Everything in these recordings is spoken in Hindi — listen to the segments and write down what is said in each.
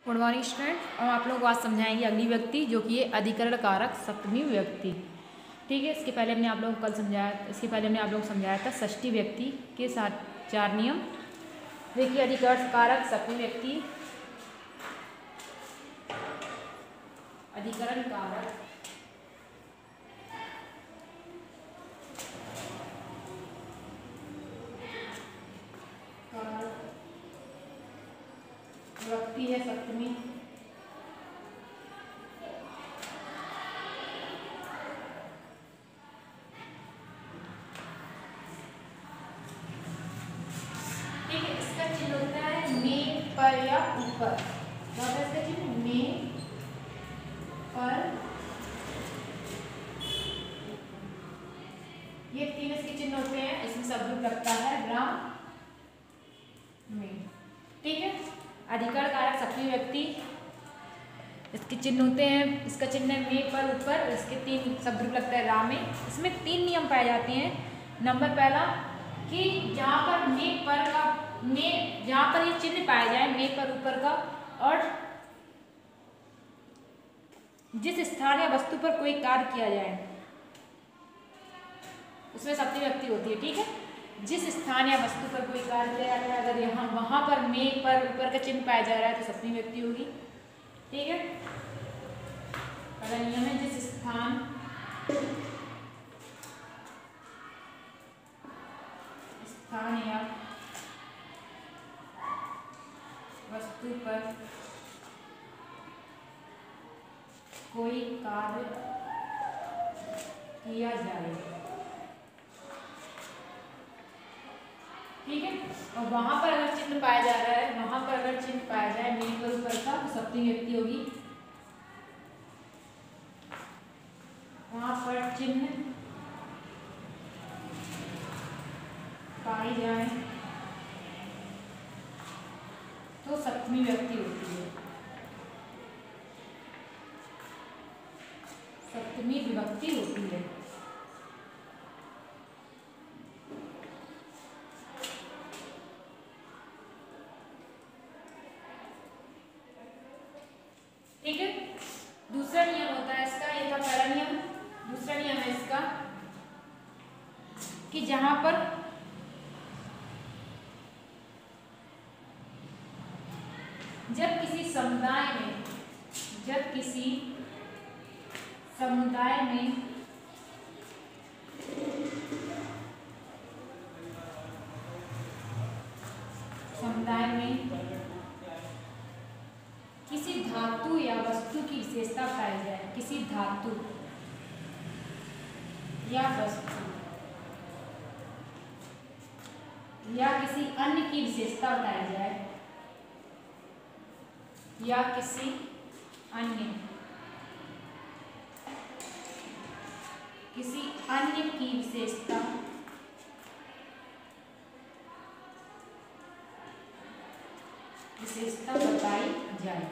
Good morning student. हम आप लोगों को आज समझाएंगे अगली व्यक्ति जो कि है अधिकरण कारक सप्तमी व्यक्ति। ठीक है, इसके पहले हमने आप लोगों को समझाया था षष्ठी व्यक्ति के साथ 4 नियम। देखिए, अधिकरण कारक सप्तमी व्यक्ति, अधिकरण कारक व्यक्ति है सप्तमी। ठीक है, इसका चिन्ह होता है में, पर या ऊपर। क्या होता है इसका चिन्ह? में, पर। ये 3 इसके चिन्ह होते हैं। इसमें शब्द लगता है राम में। ठीक है, अधिकरण कारक सप्तमी व्यक्ति, इसके चिन्ह होते हैं, इसका चिन्ह है में, पर, ऊपर। इसके 3 शब्द लगता है राम में। इसमें 3 नियम पाए जाते हैं। नंबर पहला कि जहाँ पर में, पर का में, जहाँ पर ये चिन्ह पाया जाए में, पर, ऊपर का, और जिस स्थान या वस्तु पर कोई कार्य किया जाए उसमें सप्तमी व्यक्ति होती है। ठीक है, जिस स्थान या वस्तु पर कोई कार्य किया जाता है, अगर यहाँ वहां पर में, पर, ऊपर का चिन्ह पाया जा रहा है तो सप्तमी व्यक्ति होगी। ठीक है, पहला नियम है जिस स्थान या वस्तु पर कोई कार्य किया जाए। ठीक है, और वहां पर अगर चिन्ह पाया जा रहा है, वहां पर अगर चिन्ह पाया जाए में, पर, ऊपर का, तो सप्तमी व्यक्ति होगी। वहां पर चिन्ह पाई जाए तो सप्तमी व्यक्ति होती है, सप्तमी विभक्ति होती है। ठीक है, दूसरा नियम होता है इसका, ये था पहला नियम। दूसरा नियम है इसका कि जहां पर जब किसी समुदाय में किसी धातु या वस्तु की विशेषता पाई जाए, किसी धातु या वस्तु या किसी अन्य की विशेषता बताई जाए, या किसी अन्य की विशेषता बताई जाए।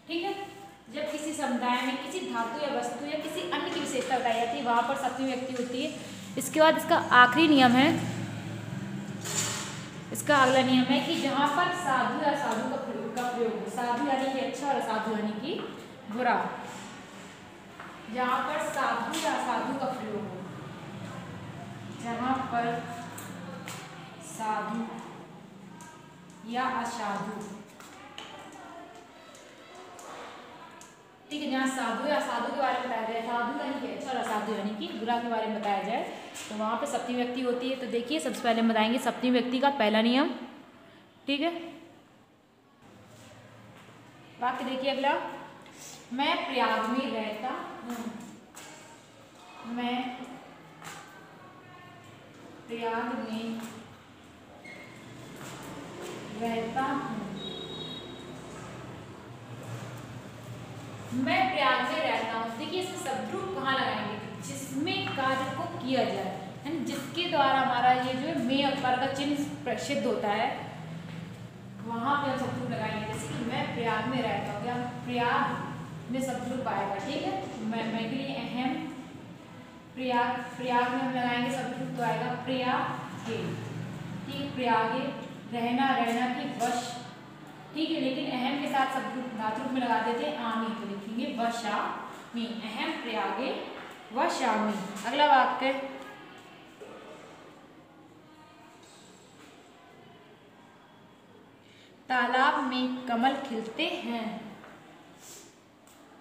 ठीक है, जब किसी समुदाय में किसी धातु या वस्तु या किसी अन्य की विशेषता बताई जाती है, वहां पर सप्तमी व्यक्ति होती है। इसके बाद इसका आखिरी नियम है, इसका अगला नियम है कि जहां पर साधु या साधु का प्रयोग हो, साधु यानी कि अच्छा और असाधु यानी कि बुरा, जहां पर साधु या साधु का प्रयोग हो, जहां पर साधु या असाधु, ठीक है, जहाँ साधु या साधु के बारे में बताया जाए, साधु यानी कि अच्छा और असाधु यानी कि बुरा के बारे में बताया जाए, तो वहाँ पे सप्तमी व्यक्ति होती है। तो देखिए, सबसे पहले हम बताएंगे सप्तमी व्यक्ति का पहला नियम। ठीक है, वाक्य देखिए अगला, मैं प्रयाग में रहता हूँ, मैं प्रयाग में रहता हूँ, मैं प्रयाग में रहता हूँ। देखिए, इसमें शब्द कहाँ लगाएंगे? जिसमें कार्य को किया जाए, यानी जिसके द्वारा हमारा ये जो है में और पर का चिन्ह प्रसिद्ध होता है, वहां पे हम शब्द लगाएंगे। जैसे कि मैं प्रयाग में रहता हूँ, या प्रयाग में शब्द पाएगा। ठीक है, मैं के लिए अहम प्रयाग में हम लगाएंगे शब्द तो आएगा प्रयाग के। ठीक प्रयागे, रहना, रहना की वश, ठीक है। लेकिन अहम के साथ सब धातु रूप में लगा देते हैं आमी, तो लिखेंगे वशामी, अहम प्रयागे वशामी। अगला वाक्य, तालाब में कमल खिलते हैं।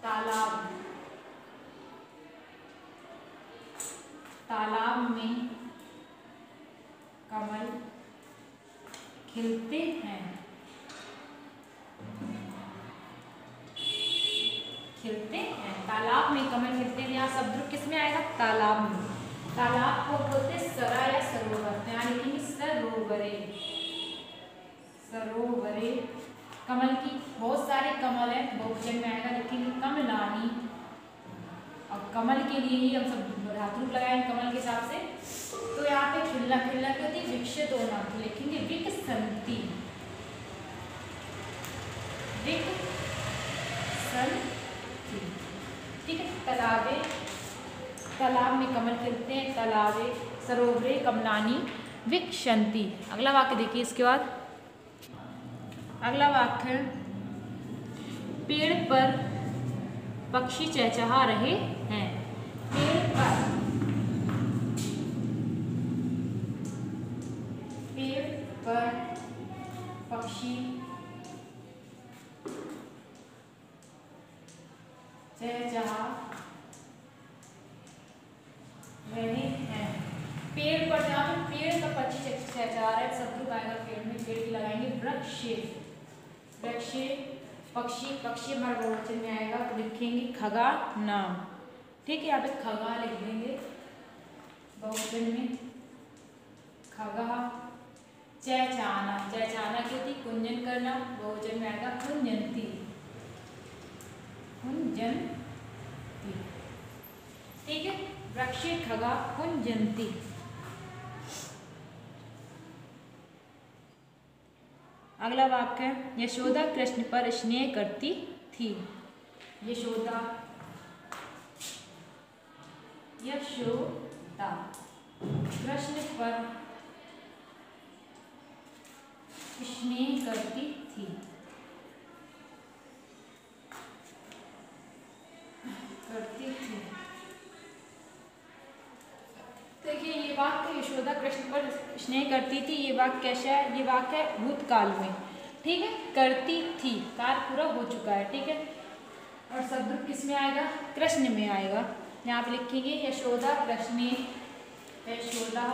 तालाब, तालाब में कमल खिलते हैं, खिलते हैं। तालाब में कमल खिलते हैं, यहाँ शब्द किस में आएगा? तालाब में। तालाब को बोलते हैं सरा या सरोवर, यहाँ लिखेंगे सरोवरे, सरोवरे। कमल की बहुत सारे कमल है, बहुवचन में आएगा, लिखेंगे कमलानी। अब कमल के लिए ही हम सब धातु रूप लगाएंगे कमल के हिसाब से। तो यहाँ पे खिलना, खिलना क्या होती है? विकसित होना, तो लिखेंगे विकसंती, विकसंती, ठीक है। तालाबे, तालाब में कमल खिलते हैं, तालाबे सरोवरे कमलानी विकसंती। अगला वाक्य देखिए इसके बाद, अगला वाक्य, पेड़ पर पक्षी चहचहा रहे हैं। पेड़ पर, पेड़ पर पक्षी चहचहा रहे हैं। पेड़ पर, जहाँ पे पेड़ का पक्षी चहचहा रहा है, शत्रु आएगा पेड़ में, पेड़ की लगाएंगे वृक्ष, वृक्ष पक्षी, पक्षी हमारे बहुवचन में आएगा, तो लिखेंगे खगा नाम, ठीक है। यहाँ पे खगा लिख देंगे बहुवचन में, खगा। चहचहाना, चहचहाना की होती कुंजन करना, बहुवचन में आएगा कुंजंती, कुंजंती, ठीक है। वृक्ष खगा कुंजंती। अगला वाक्य, यशोदा कृष्ण पर स्नेह करती थी। यशोदा, यशोदा कृष्ण पर स्नेह करती थी, करती थी। देखिए ये वाक्य, यशोदा कृष्ण पर स्नेह करती थी, ये वाक्य कैसा है? ये वाक्य है भूतकाल में, ठीक है। करती थी, कार्य पूरा हो चुका है, ठीक है। और शब्द किस में आएगा? कृष्ण में आएगा। यहाँ पे लिखेंगे यशोदा कृष्ण, यशोदा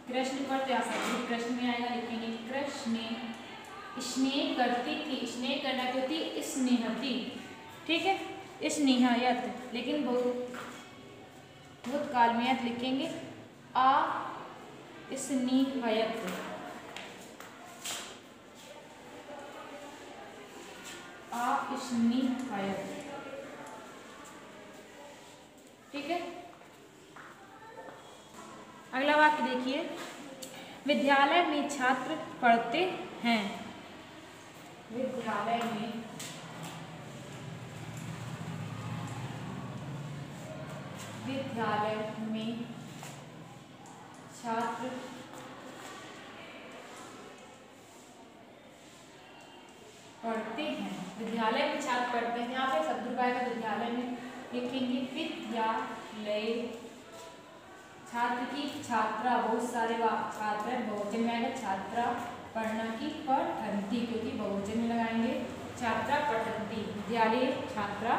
कृष्ण पर, तो शब्द कृष्ण में आएगा, लिखेंगे कृष्ण। स्नेह करती थी, स्नेह करना क्या होती है? स्नेहती, ठीक है। स्नेहयत, लेकिन भूतकाल में यत लिखेंगे आ स्नेहयत, आ स्नेहयत, ठीक है। अगला वाक्य देखिए, विद्यालय में छात्र पढ़ते हैं। विद्यालय में, विद्यालय में छात्र पढ़ते हैं, विद्यालय में छात्र पढ़ते हैं। यहाँ पे शब्द आएगा विद्यालय में, लिखेंगे विद्यालय। छात्र की, छात्रा, बहुत सारे छात्र है, बहुवचन में आएगा छात्रा। पढ़ना की, पठंती, क्योंकि बहुवचन में लगाएंगे छात्रा पठंती, विद्यालय छात्रा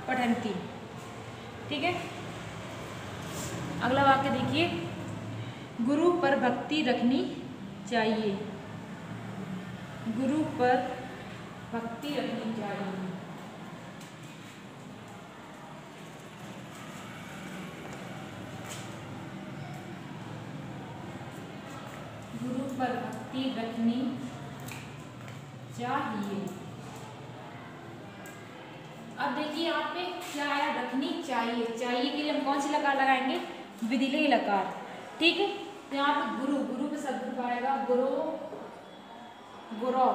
पठंती, ठीक है। अगला वाक्य देखिए, गुरु पर भक्ति रखनी चाहिए। गुरु पर भक्ति रखनी चाहिए। गुरु पर भक्ति रखनी चाहिए। अब देखिए यहाँ पे क्या आया? रखनी चाहिए। चाहिए के लिए हम कौन सी लकार लगाएंगे? विधिलेय लकार, ठीक है। तो यहाँ पे गुरु, गुरु पे शब्द आएगा गुरु, गुरु,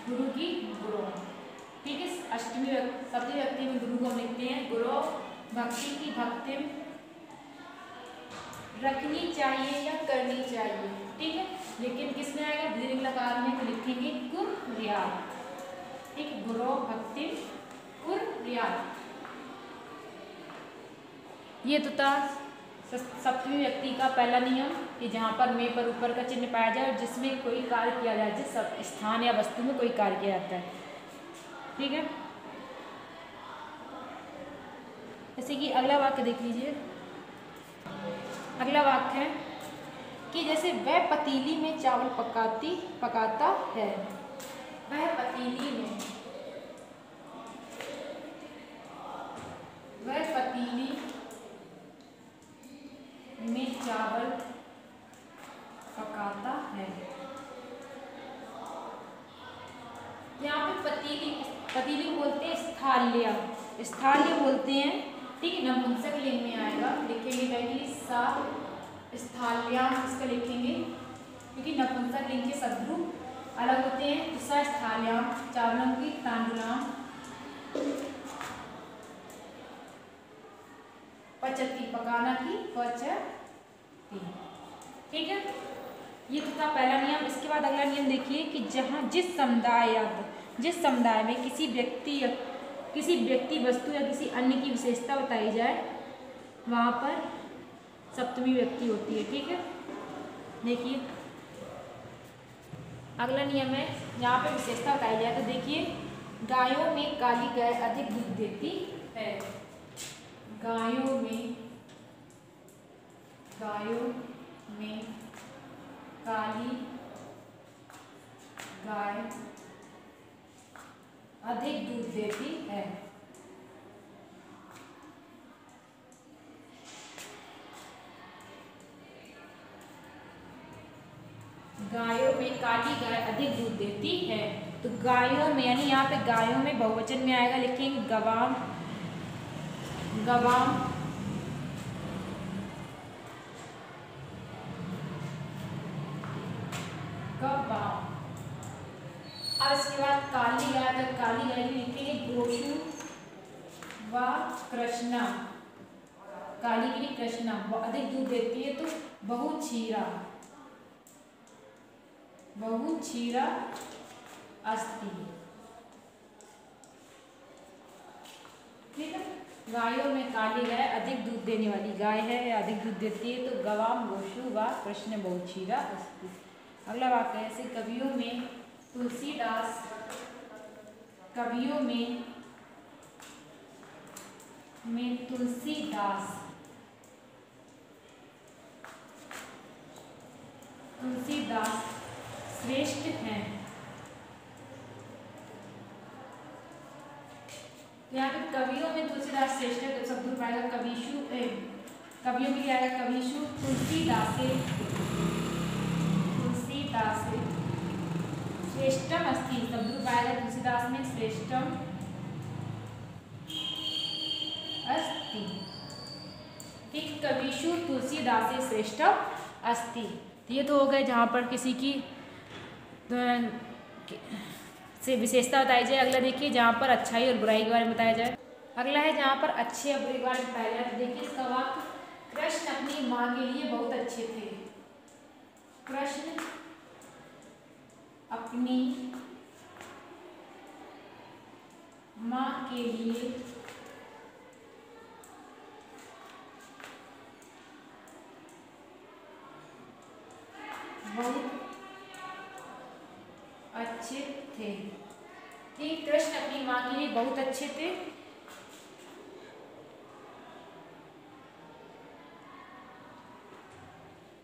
गुरु की गुरु, ठीक है। अष्टमी सप्तमी व्यक्ति में गुरु को हम लिखते हैं गुरु। भक्ति की भक्तिम, रखनी चाहिए या करनी चाहिए, ठीक है। लेकिन किसमें आएगा, दीर्घ लकार में, तो लिखेंगे कुर्यात्, ठीक, गुरो भक्ति कुर्यात्। ये तो था सप्तमी व्यक्ति का पहला नियम कि जहाँ पर में पर ऊपर का चिन्ह पाया जाए और जिसमें कोई कार्य किया जाए, जिस स्थान या वस्तु में कोई कार्य किया जाता है, ठीक है। जैसे कि अगला वाक्य देख लीजिए। अगला वाक्य है कि जैसे वह पतीली में चावल पकाता है, वह पतीली में, वह पतीली में चावल पकाता है। यहाँ पे पतीली बोलते हैं स्थाल्य, स्थाल्य बोलते हैं, ठीक है। नपुंसक लिंग में आएगा, लिखेंगे पहले सा स्थाल्याम, इसका लिखेंगे क्योंकि नपुंसक लिंग के सदरूप अलग होते हैं। तो सा स्थाल्याम चावलों की तांडुलाम पचती, पकाना की पचती, ठीक है। ये तो था पहला नियम। इसके बाद अगला नियम देखिए कि जहाँ जिस समुदाय में किसी व्यक्ति वस्तु या किसी अन्य की विशेषता बताई जाए वहाँ पर सप्तमी व्यक्ति होती है, ठीक है। देखिए अगला नियम है, यहाँ पे विशेषता बताई जाए तो देखिए गायों में काली गाय अधिक दूध देती है। गायों में काली गाय अधिक दूध देती है। गायों में काली गाय अधिक दूध देती है। तो गायों में यानी यहाँ पे गायों में बहुवचन में आएगा, लिखेंगे गवाम, गवाम, गवाम। अब इसके बाद काली गाय, तो काली गाय लिखेंगे गोशु व कृष्णा, काली के लिए कृष्णा, अधिक दूध देती है तो बहुक्षीरा, बहुक्षीरा अस्ति, ठीक है। गायों में काली गाय अधिक दूध देने वाली गाय है या अधिक दूध देती है तो गवाम गोशु व कृष्ण बहुक्षीरा अस्ति। अगला वाक्य ऐसे कवियों में तुलसीदास, कवियों में तुलसीदास श्रेष्ठ हैं। यहाँ पे कवियों में तुलसीदास श्रेष्ठ है तो शब्द पाएगा कविशु, कवियों में क्या आएगा कविशु तुलसीदासे श्रेष्ठम अस्ति, शब्द पाएगा तुलसीदास में श्रेष्ठम अस्ति, ठीक। कविशु तुलसीदासे श्रेष्ठम अस्ति। तो ये तो हो गए जहाँ पर किसी की से विशेषता बताई जाए। अगला देखिए जहाँ पर अच्छाई और बुराई के बारे में बताया जाए। अगला है जहाँ पर अच्छे और बुरे के बारे में बताया जाए। तो देखिए इसका वाक्य, कृष्ण अपनी माँ के लिए बहुत अच्छे थे। कृष्ण अपनी माँ के लिए बहुत अच्छे थे, ठीक। कृष्ण अपनी माँ के लिए बहुत अच्छे थे।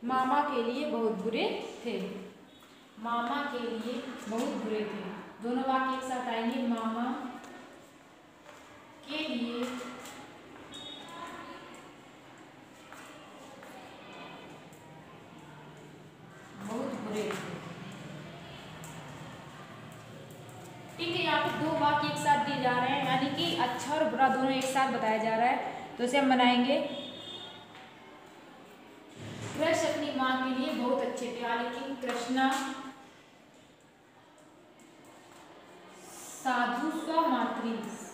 मामा के लिए बहुत बुरे थे, मामा के लिए बहुत बुरे थे। दोनों वाक्य एक साथ आएंगे, मामा के लिए बहुत बुरे थे, ठीक है। यहाँ पे दो वाक्य एक साथ दिए जा रहे हैं यानी कि अच्छा और बुरा दोनों एक साथ बताया जा रहा है। तो इसे हम बनाएंगे, कृष्ण अपनी माँ के लिए बहुत अच्छे थे, लेकिन कृष्णा साधु स्वमातृ,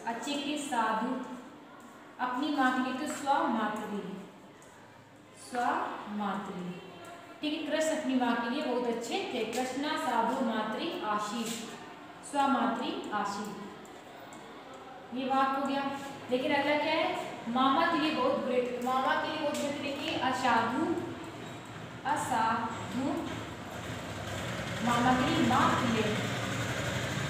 अच्छे के साधु, अपनी माँ के लिए तो स्वमातृ, स्वामात्री। ठीक है, कृष्ण अपनी माँ के लिए बहुत अच्छे थे। कृष्णा साधु मातृ आशीष, स्वामात्री आशीष, ये वाक्य हो गया। लेकिन अगला क्या है, मामा के लिए बहुत बुरे थे। मामा के लिए बहुत बुरे थे, देखिए असाधु, असाधु मामा के लिए माँ तुल्य,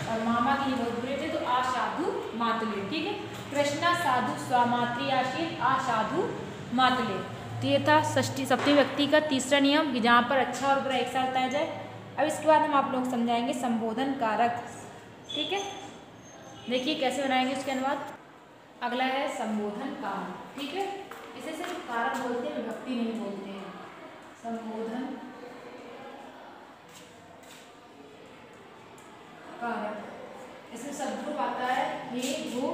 और मामा के लिए बहुत बुरे थे तो असाधु मातुल्य। ठीक है, कृष्णा साधु स्वामात्री आशीष, असाधु मातुल्य। तो ये था षष्ठी सप्तमी व्यक्ति का तीसरा नियम कि जहाँ पर अच्छा और बुरा एक साथ बताया जाए। अब इसके बाद हम आप लोग समझाएंगे संबोधन कारक। ठीक है, देखिए कैसे बनाएंगे उसके अनुवाद। अगला है संबोधन कारक। ठीक है, इसे सिर्फ कारक बोलते हैं, विभक्ति नहीं बोलते हैं। संबोधन कारक, इसमें शब्द रूप आता है हे, वो,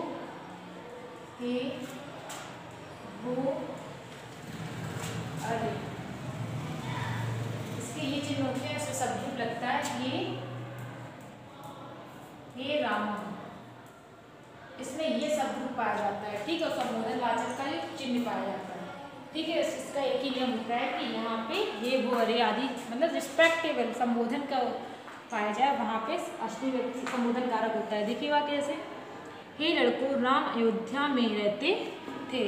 हे, वो, अरे। इसके ये चिन्ह होते हैं, इसमें शब्द रूप लगता है हे रामा, इसमें ये शब्द रूप पाया जाता है। ठीक है, संबोधन वाचक का ये चिन्ह पाया जाता है। ठीक है, इसका एक ही नियम होता है कि यहाँ पे ये वो अरे आदि मतलब रिस्पेक्टेबल संबोधन का पाया जाए, वहाँ पे अष्टमी व्यक्ति संबोधन कारक होता है। देखिएगा कैसे, हे लड़कों राम अयोध्या में रहते थे।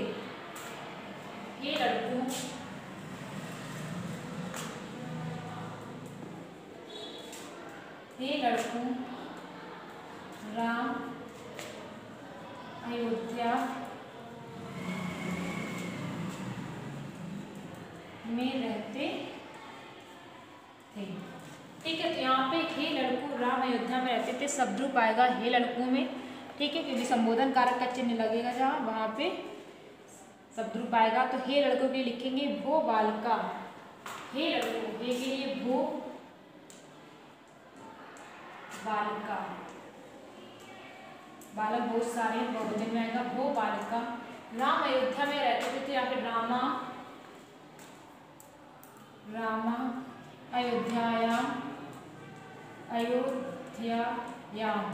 हे लड़कों, हे लड़कों राम अयोध्या में रहते थे। ठीक है, तो यहाँ पे हे लड़कों राम अयोध्या में रहते थे शब्द रूप आएगा हे लड़कों में। ठीक है, क्योंकि संबोधन कारक का चिन्ह लगेगा जहाँ, वहाँ पे शब्द रूप आएगा। तो हे लड़कों के लिए लिखेंगे भो बालका। हे लड़कों, हे के लिए भो बालका, बालक बहुत सारे बहुवचन में आएगा भो बालका। राम अयोध्या में रहते थे तो यहाँ पे रामा, रामा अयोध्यायाम, अयोध्यायाम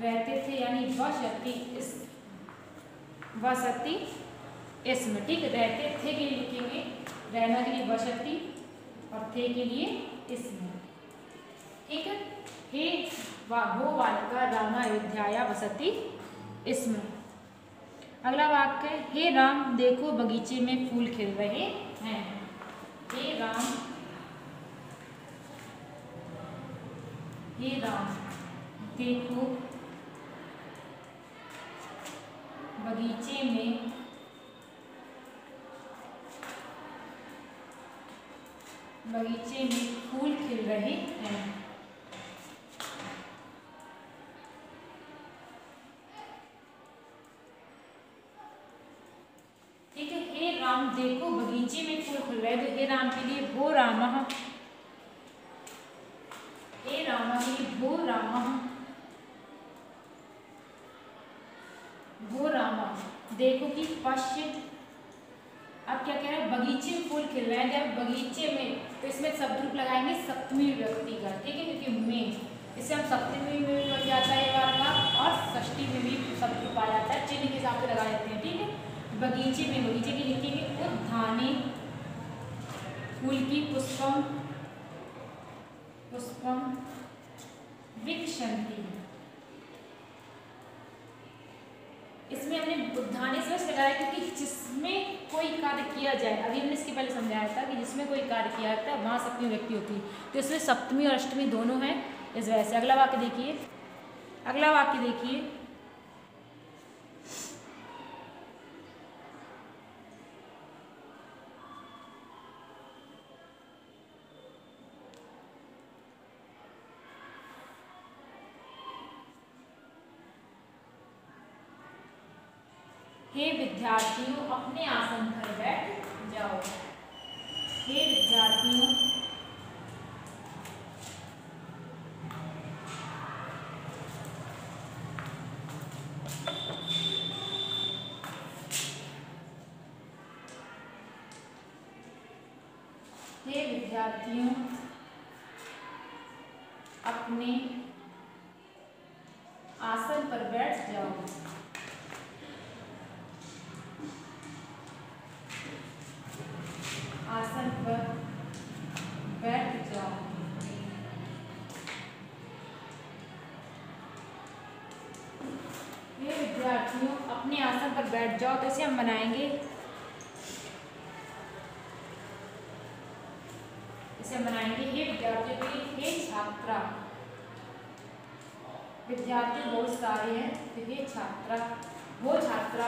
रहते थे, यानी वसति, इस वसति इसमें। ठीक है, रहते थे के लिए लिखेंगे रहना के लिए वसति और थे के लिए इसमें। ठीक है, हे वो बालिका रामा अयोध्याया वसति इसमें। अगला वाक्य, हे राम देखो बगीचे में फूल खिल रहे हैं। हे राम, हे राम देखो बगीचे में फूल खिल रहे हैं। ठीक है, हे राम देखो बगीचे में फूल खिल रहे हैं, तो हे राम के लिए भो रामः, हे रामा के लिए भो रामः, भो रामा देखो कि पश्य। अब क्या कह रहे हैं, बगीचे में फूल खिल रहे हैं। जब बगीचे में, तो इसमें शब्द रूप लगाएंगे सप्तमी व्यक्ति का। ठीक है, क्योंकि में इससे हम सप्तमी में भी बन जाता है बार बार, और षष्ठी में भी शब्द रूप आ जाता है, चिन्ह के हिसाब से लगा देते हैं। ठीक है, बगीचे में, बगीचे की लिखेंगे उद्याने, फूल की पुष्पम, पुष्पम विकसन्ति। इसमें हमने उद्याने से लगाया क्योंकि जिसमें कोई कार्य किया जाए, अभी हमने इसके पहले समझाया था कि जिसमें कोई कार्य किया जाता है वहाँ सप्तमी व्यक्ति होती है, तो इसमें सप्तमी और अष्टमी दोनों हैं, इस वजह से। अगला वाक्य देखिए, अगला वाक्य देखिए, हे विद्यार्थियों अपने आसन पर बैठ जाओ। हे विद्यार्थियों, हे विद्यार्थियों अपने आसन पर बैठ जाओ। बैठ जाओ। तो इसे हम बनाएंगे, इसे बनाएंगे हे विद्यार्थियों के लिए, हे छात्रा। विद्यार्थी बहुत सारे हैं, तो हे छात्रा, वो छात्रा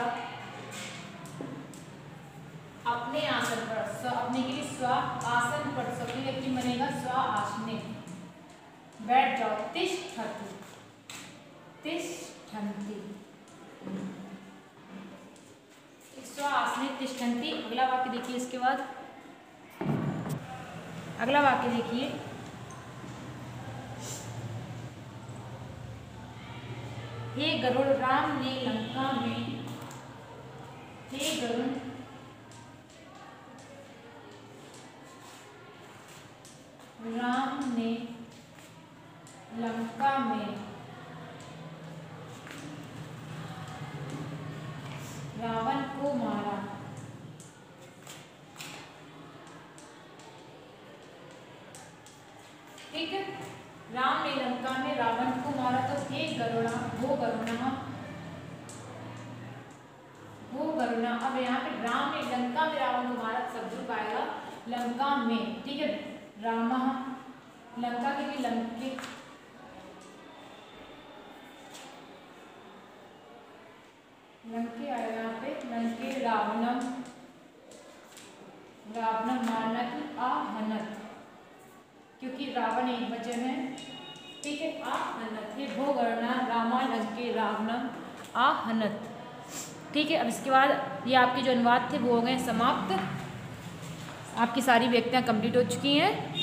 अपने आसन पर, अपने के लिए स्व आसन पर, सभी व्यक्ति बनेगा स्व आसने, बैठ जाओ। तिष्ठतु, तिष्ठन्ति, स्व आसने तिष्ठन्ति। अगला वाक्य देखिए, इसके बाद अगला वाक्य देखिए, हे गरुड़, राम ने लंका में, हे गरुड़ राम ने लंका में रावण को मारा। ठीक है, राम ने लंका में रावण को मारा। तो हे गरुड़ा, वो गरुणा, वो गरुणा। अब यहाँ पे राम ने लंका में रावण को मारा, शब्द रूप आएगा लंका में। ठीक है, राम लंका के भी लंके, लंके आएगा यहाँ पे, लंके रावणम, रावणम मारना की आहनत, क्योंकि रावण एक वचन है। ठीक है, आहनत है, भो गणना रामा लंके रावणम आहनत। ठीक है, अब इसके बाद ये आपके जो अनुवाद थे वो हो गए समाप्त। आपकी सारी व्यक्तियाँ कंप्लीट हो चुकी हैं।